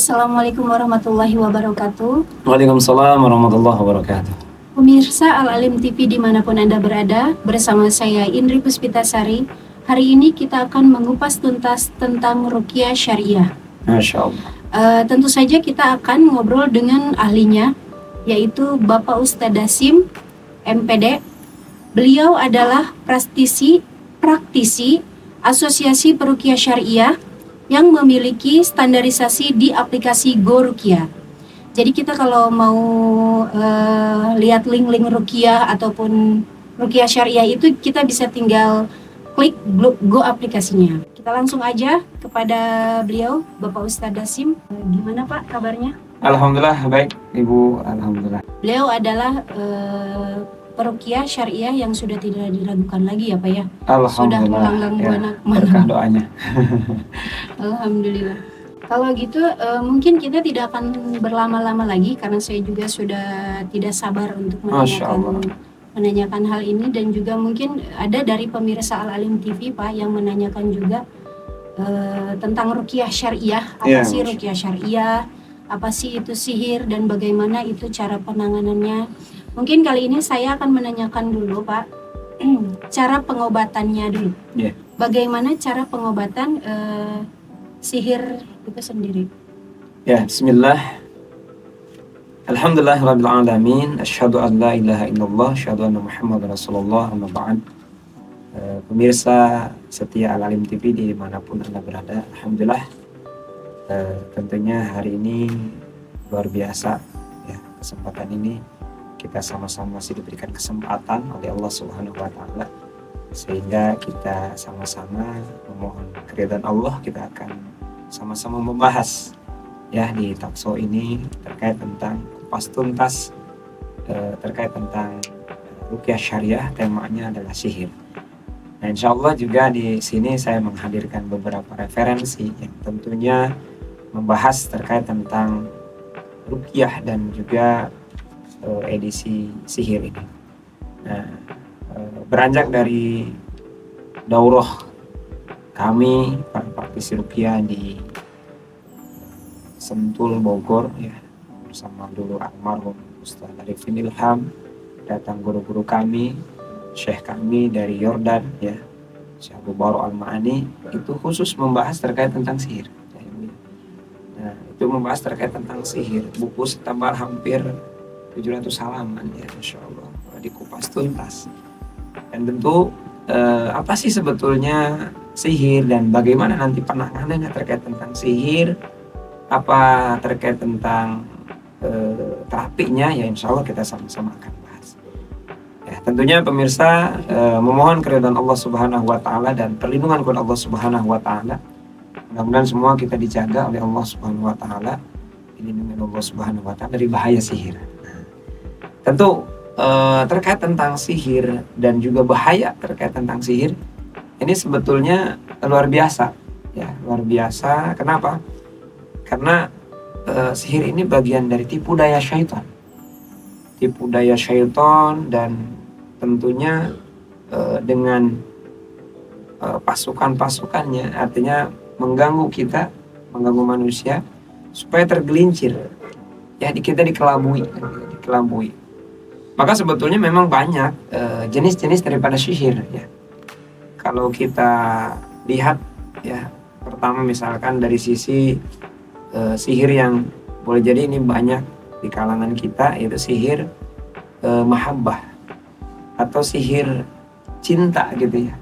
Assalamualaikum warahmatullahi wabarakatuh. Waalaikumsalam warahmatullahi wabarakatuh. Pemirsa Al-Alim TV dimanapun Anda berada, bersama saya Indri Puspitasari. Hari ini kita akan mengupas tuntas tentang ruqyah syariah. Masya Allah. Tentu saja kita akan ngobrol dengan ahlinya, yaitu Bapak Ustadz Dasim, MPD. Beliau adalah praktisi Asosiasi Peruqyah Syariah yang memiliki standarisasi di aplikasi GoRuqyah. Jadi kita kalau mau lihat link-link ruqyah ataupun ruqyah syariah itu kita bisa tinggal klik Go aplikasinya. Kita langsung aja kepada beliau, Bapak Ustadz Dasim. Gimana Pak kabarnya? Alhamdulillah baik Ibu, alhamdulillah. Beliau adalah peruqyah syariah yang sudah tidak diragukan lagi ya Pak ya. Sudah melanglang buana berkah doanya. Alhamdulillah. Kalau gitu mungkin kita tidak akan berlama-lama lagi karena saya juga sudah tidak sabar untuk menanyakan hal ini, dan juga mungkin ada dari pemirsa Al-Alim TV Pak yang menanyakan juga tentang ruqyah syariah. Apa sih ruqyah syariah? Apa sih itu sihir dan bagaimana itu cara penanganannya? Mungkin kali ini saya akan menanyakan dulu Pak cara pengobatannya dulu. Bagaimana cara pengobatan sihir itu sendiri? Ya, bismillah. Alhamdulillahirabbil alamin, asyhadu an la ilaha illallah, asyhadu anna Muhammadar Rasulullah, amma ba'd. Pemirsa setia Al-Alim TV dimanapun Anda berada, alhamdulillah. Tentunya hari ini luar biasa ya, kesempatan ini kita sama-sama masih diberikan kesempatan oleh Allah Subhanahu wa taala, sehingga kita sama-sama memohon keridhaan Allah. Kita akan sama-sama membahas ya di talkshow ini terkait tentang kupas tuntas terkait tentang ruqyah syariah. Temanya adalah sihir. Nah, insya Allah juga di sini saya menghadirkan beberapa referensi yang tentunya membahas terkait tentang ruqyah dan juga edisi sihir ini. Nah, beranjak dari daurah kami para praktisi ruqyah di Sentul Bogor ya, bersama dulu almarhum Ustaz Arifin Ilham, datang guru-guru kami, syekh kami dari Yordan ya, Syekh Abu Baro Al-Ma'ani, itu khusus membahas terkait tentang sihir. Nah, itu membahas terkait tentang sihir, buku setebal hampir 700 halaman ya, Masya Allah, dikupas tuntas. Dan tentu apa sih sebetulnya sihir dan bagaimana nanti penanganannya terkait tentang sihir, apa terkait tentang terapinya, ya insya Allah kita sama-sama akan bahas. Ya, tentunya pemirsa memohon keridhaan Allah Subhanahu wa taala dan perlindungan kepada Allah Subhanahu wa taala. Mudah-mudahan semua kita dijaga oleh Allah Subhanahu wa taala, dilindungi Allah Subhanahu wa taala dari bahaya sihir. Tentu terkait tentang sihir dan juga bahaya terkait tentang sihir ini sebetulnya luar biasa ya, luar biasa. Kenapa? Karena sihir ini bagian dari tipu daya syaitan, dan tentunya dengan pasukan-pasukannya, artinya mengganggu kita, mengganggu manusia supaya tergelincir ya, kita dikelabui. Maka sebetulnya memang banyak jenis-jenis daripada sihir ya. Kalau kita lihat ya, pertama misalkan dari sisi sihir yang boleh jadi ini banyak di kalangan kita, yaitu sihir mahabbah atau sihir cinta gitu ya.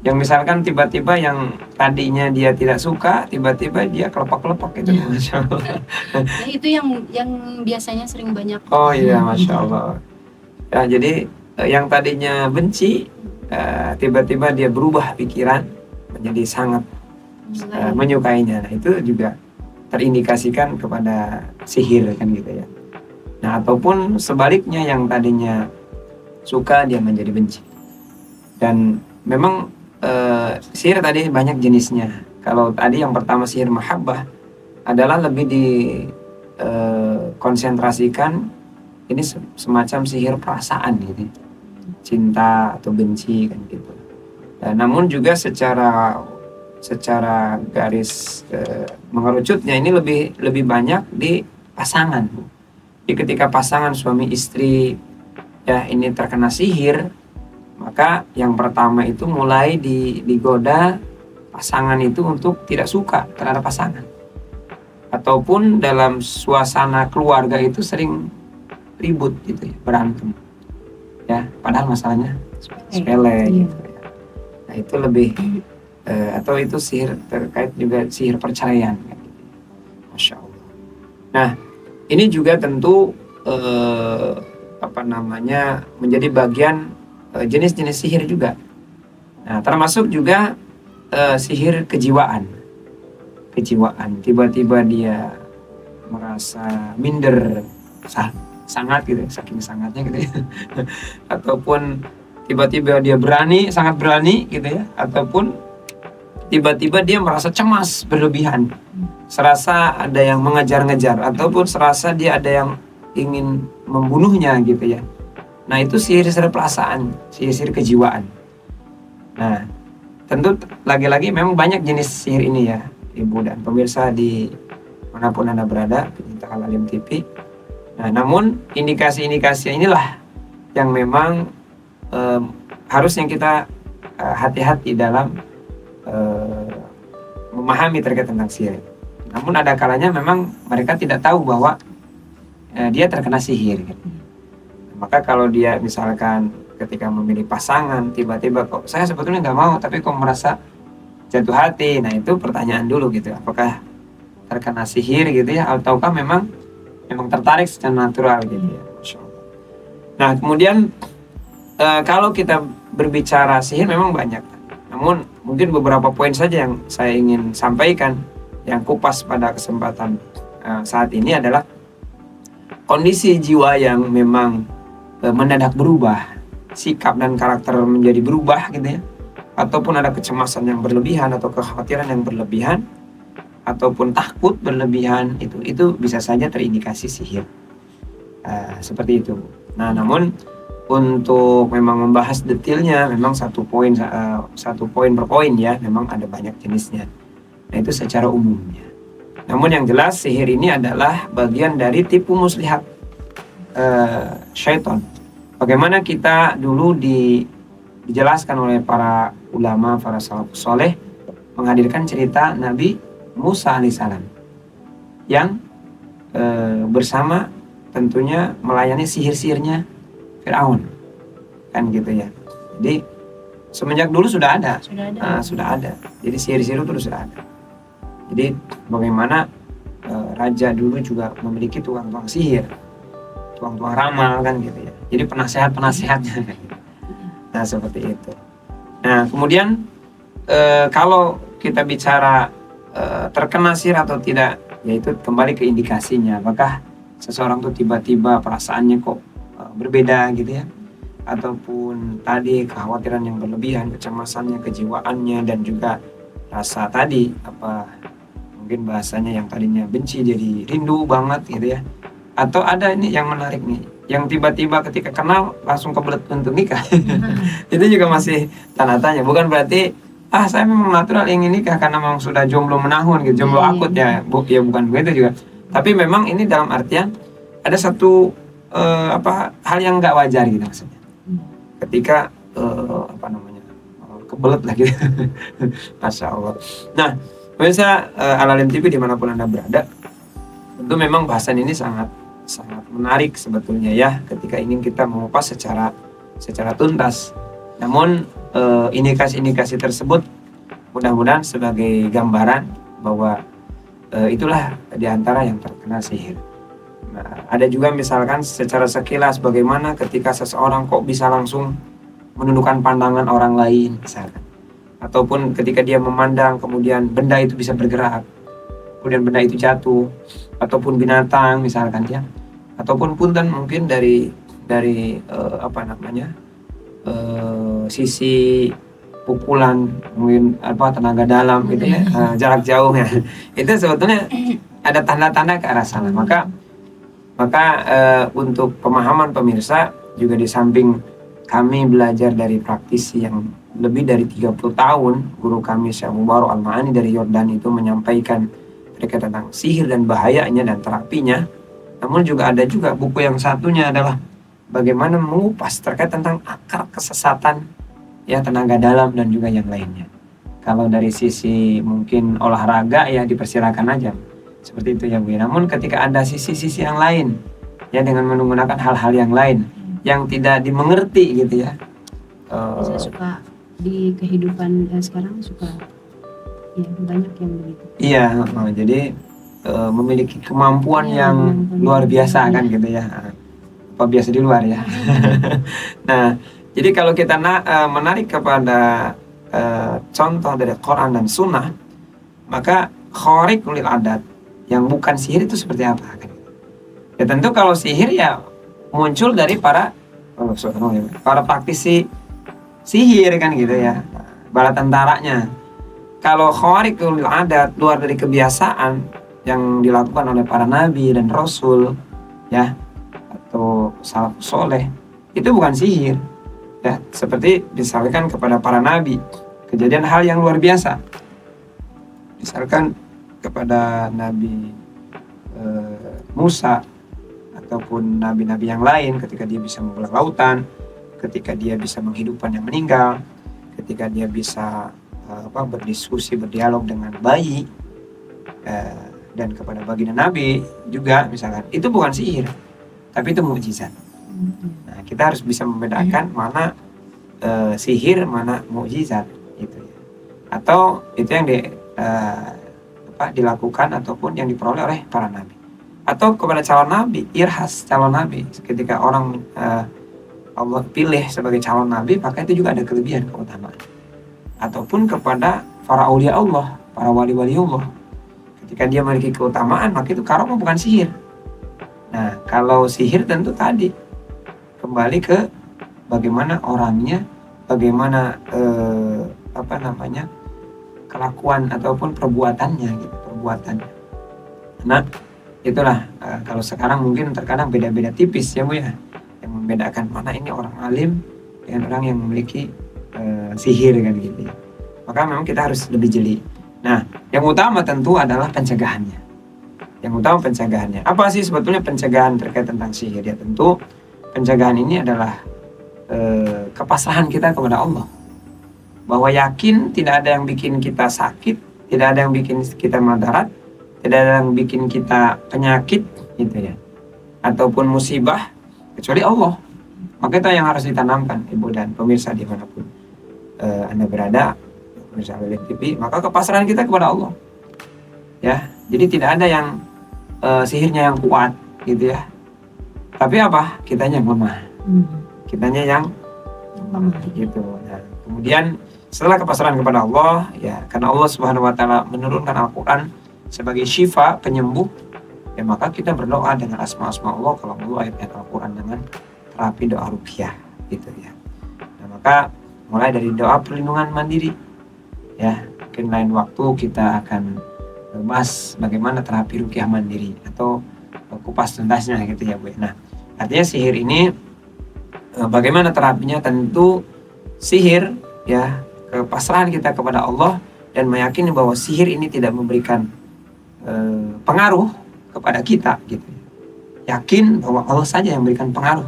Yang misalkan tiba-tiba yang tadinya dia tidak suka, tiba-tiba dia kelepek-kelepek gitu. Ya. Masya Allah. Nah, itu yang biasanya sering banyak. Oh iya, Masya Allah. Ya, jadi yang tadinya benci tiba-tiba dia berubah pikiran menjadi sangat menyukainya. Nah, itu juga terindikasikan kepada sihir kan gitu ya. Nah, ataupun sebaliknya, yang tadinya suka dia menjadi benci. Dan memang sihir tadi banyak jenisnya. Kalau tadi yang pertama sihir mahabbah adalah lebih dikonsentrasikan, ini semacam sihir perasaan gitu, cinta atau benci kan gitu. Namun juga secara secara garis mengerucutnya ini lebih banyak di pasangan. Jadi ketika pasangan suami istri ya ini terkena sihir, maka yang pertama itu mulai digoda pasangan itu untuk tidak suka terhadap pasangan, ataupun dalam suasana keluarga itu sering ribut gitu ya, berantem ya, padahal masalahnya sepele gitu ya. Nah itu lebih atau itu sihir terkait juga sihir perceraian gitu. Masya Allah. Nah ini juga tentu menjadi bagian jenis-jenis sihir juga. Nah termasuk juga sihir kejiwaan. Tiba-tiba dia merasa minder, sangat gitu, saking sangatnya gitu ya. Ataupun tiba-tiba dia sangat berani gitu ya. Ataupun tiba-tiba dia merasa cemas berlebihan, serasa ada yang mengejar-ngejar, ataupun serasa dia ada yang ingin membunuhnya gitu ya. Nah itu sihir-sihir perasaan, sihir-sihir kejiwaan. Nah tentu lagi-lagi memang banyak jenis sihir ini ya Ibu dan pemirsa di manapun Anda berada, pecinta Al-Alim TV. Nah, namun indikasi-indikasi inilah yang memang harusnya kita hati-hati dalam memahami terkait tentang sihir. Namun ada kalanya memang mereka tidak tahu bahwa dia terkena sihir. Gitu. Maka kalau dia misalkan ketika memilih pasangan tiba-tiba kok saya sebetulnya nggak mau tapi kok merasa jatuh hati, nah itu pertanyaan dulu gitu, apakah terkena sihir gitu ya, ataukah memang tertarik secara natural gitu ya. Nah kemudian kalau kita berbicara sihir memang banyak, namun mungkin beberapa poin saja yang saya ingin sampaikan yang kupas pada kesempatan saat ini adalah kondisi jiwa yang memang mendadak berubah, sikap dan karakter menjadi berubah gitu ya, ataupun ada kecemasan yang berlebihan atau kekhawatiran yang berlebihan, ataupun takut berlebihan, itu bisa saja terindikasi sihir. Seperti itu. Nah, namun untuk memang membahas detailnya memang satu poin per poin ya, memang ada banyak jenisnya. Nah, itu secara umumnya. Namun yang jelas sihir ini adalah bagian dari tipu muslihat syaitan. Bagaimana kita dulu dijelaskan oleh para ulama, para salafus soleh menghadirkan cerita Nabi Musa alaihissalam yang bersama tentunya melayani sihir-sihirnya Firaun, kan gitu ya. Jadi semenjak dulu sudah ada. Jadi sihir-sihir itu sudah ada. Jadi bagaimana raja dulu juga memiliki tukang-tukang sihir, tukang-tukang ramal kan gitu ya. Jadi penasehat-penasehatnya. Nah seperti itu. Nah kemudian kalau kita bicara terkena sihir atau tidak, yaitu kembali ke indikasinya. Apakah seseorang tuh tiba-tiba perasaannya kok berbeda gitu ya, ataupun tadi kekhawatiran yang berlebihan, kecemasannya, kejiwaannya, dan juga rasa tadi mungkin bahasanya yang tadinya benci jadi rindu banget gitu ya. Atau ada ini yang menarik nih, yang tiba-tiba ketika kenal langsung kebelet untuk nikah. Itu juga masih tanda tanya. Bukan berarti saya memang natural ingin nikah karena memang sudah jomblo menahun gitu, jomblo akut ya, bukan begitu juga. Tapi memang ini dalam artian ada satu hal yang nggak wajar gitu maksudnya. Ketika kebelet lagi. Masya Allah. Nah, pemirsa Al-Alim TV dimanapun Anda berada, tentu memang bahasan ini sangat menarik sebetulnya ya, ketika ingin kita mengupas secara tuntas. Namun indikasi-indikasi tersebut mudah-mudahan sebagai gambaran bahwa itulah diantara yang terkena sihir. Nah, ada juga misalkan secara sekilas bagaimana ketika seseorang kok bisa langsung menundukkan pandangan orang lain misalkan, ataupun ketika dia memandang kemudian benda itu bisa bergerak, kemudian benda itu jatuh, ataupun binatang misalkan ya, ataupun punten mungkin dari sisi pukulan mungkin tenaga dalam gitu ya, jarak jauh ya, itu sebetulnya ada tanda-tanda ke arah sana. Maka untuk pemahaman pemirsa juga, di samping kami belajar dari praktisi yang lebih dari 30 tahun guru kami Syekh Abu Barok Al-Ma'ani dari Yordan itu menyampaikan mereka tentang sihir dan bahayanya dan terapinya. Namun juga ada juga buku yang satunya adalah bagaimana mengupas terkait tentang akar kesesatan, ya, tenaga dalam dan juga yang lainnya. Kalau dari sisi mungkin olahraga ya dipersilakan aja seperti itu ya Bu. Namun ketika ada sisi-sisi yang lain, ya, dengan menggunakan hal-hal yang lain yang tidak dimengerti gitu ya. Bisa suka di kehidupan sekarang suka ya banyak yang begitu. Iya, jadi memiliki kemampuan Ya, yang luar biasa kan gitu ya. Apa biasa di luar ya. Nah, jadi kalau kita menarik kepada contoh dari Quran dan Sunnah, maka khariq lil adat yang bukan sihir itu seperti apa kan? Ya tentu kalau sihir ya muncul dari para praktisi sihir kan gitu ya, bala tentaranya. Kalau khariq lil adat, luar dari kebiasaan yang dilakukan oleh para nabi dan rasul, ya, atau salafus soleh, itu bukan sihir, ya. Seperti misalkan kepada para nabi kejadian hal yang luar biasa, misalkan kepada Nabi Musa ataupun nabi-nabi yang lain ketika dia bisa membelah lautan, ketika dia bisa menghidupkan yang meninggal, ketika dia bisa berdiskusi, berdialog dengan bayi, dan kepada baginda Nabi juga misalkan, itu bukan sihir, tapi itu mukjizat. Nah, kita harus bisa membedakan mana sihir, mana mukjizat gitu ya. Atau itu yang dilakukan ataupun yang diperoleh oleh para nabi. Atau kepada calon nabi, irhas calon nabi, ketika orang Allah pilih sebagai calon nabi, maka itu juga ada kelebihan, keutamaan. Ataupun kepada para aulia Allah, para wali-wali Allah, ketika dia memiliki keutamaan, maka itu karamah, bukan sihir. Nah, kalau sihir tentu tadi kembali ke bagaimana orangnya, bagaimana kelakuan ataupun perbuatannya gitu, perbuatannya. Nah, itulah kalau sekarang mungkin terkadang beda-beda tipis ya Bu ya, yang membedakan mana ini orang alim dengan orang yang memiliki sihir kan gitu ya. Maka memang kita harus lebih jeli. Nah, yang utama tentu adalah pencegahannya. Yang utama pencegahannya. Apa sih sebetulnya pencegahan terkait tentang sihir? Ya tentu pencegahan ini adalah kepasrahan kita kepada Allah. Bahwa yakin tidak ada yang bikin kita sakit, tidak ada yang bikin kita madarat, tidak ada yang bikin kita penyakit gitu ya, ataupun musibah kecuali Allah. Maka itu yang harus ditanamkan Ibu dan pemirsa dimanapun Anda berada, pemirsa Alif TV, maka kepasrahan kita kepada Allah. Ya, jadi tidak ada yang sihirnya yang kuat gitu ya. Tapi apa? Kitanya yang lemah. Kitanya yang lemah gitu. Nah, kemudian setelah kepasrahan kepada Allah, ya, karena Allah Subhanahu wa taala menurunkan Al-Qur'an sebagai syifa, penyembuh, ya maka kita berdoa dengan asma-asma Allah, kalau perlu ayat-ayat Al-Qur'an dengan terapi doa ruqyah gitu ya. Nah, maka mulai dari doa perlindungan mandiri, ya, mungkin lain waktu kita akan bahas bagaimana terapi ruqyah mandiri atau kupas tuntasnya gitu ya Bu. Nah, artinya sihir ini bagaimana terapinya? Tentu sihir, ya, kepasrahan kita kepada Allah dan meyakini bahwa sihir ini tidak memberikan pengaruh kepada kita gitu. Yakin bahwa Allah saja yang memberikan pengaruh.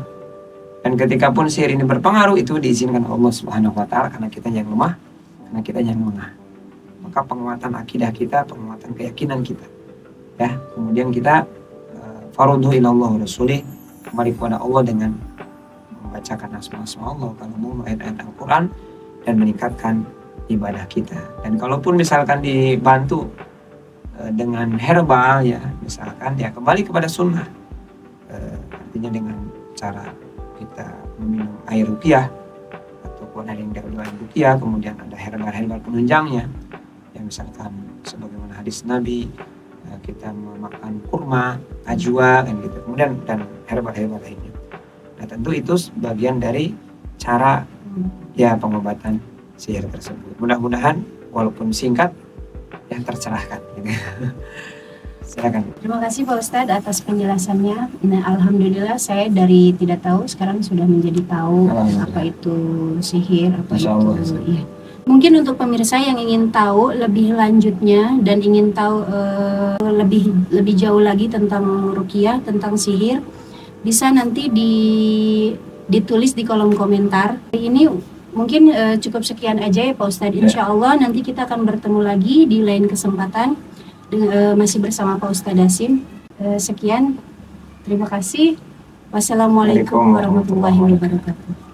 Dan ketika pun sihir ini berpengaruh, itu diizinkan Allah Subhanahu wa taala, karena kita yang lemah, karena kita yang lemah. Maka penguatan akidah kita, penguatan keyakinan kita, ya, kemudian kita farudhu ilallah rasulih, kembali kepada Allah dengan membacakan asma-asma Allah, kalau mau ayat-ayat Al-Quran, dan meningkatkan ibadah kita. Dan kalaupun misalkan dibantu dengan herbal, ya, misalkan, ya, kembali kepada sunnah, artinya dengan cara kita meminum air ruqyah ataupun ada yang dari ruqyah, kemudian ada herbal penunjangnya, ya, misalkan sebagaimana hadis Nabi, kita memakan kurma, ajwa, kan gitu, kemudian dan herbal lainnya. Nah, tentu itu bagian dari cara, ya, pengobatan sihir tersebut. Mudah-mudahan walaupun singkat, ya, tercerahkan gitu. Silakan. Terima kasih Pak Ustadz atas penjelasannya. Nah, alhamdulillah saya dari tidak tahu sekarang sudah menjadi tahu apa itu sihir, apa itu. Ya. Mungkin untuk pemirsa yang ingin tahu lebih lanjutnya dan ingin tahu lebih jauh lagi tentang ruqyah, tentang sihir, bisa nanti ditulis di kolom komentar. Ini mungkin cukup sekian aja ya Pak Ustadz. Insya Allah nanti kita akan bertemu lagi di lain kesempatan masih bersama Pak Ustadz Hasim. Sekian, terima kasih. Wassalamualaikum warahmatullahi wabarakatuh.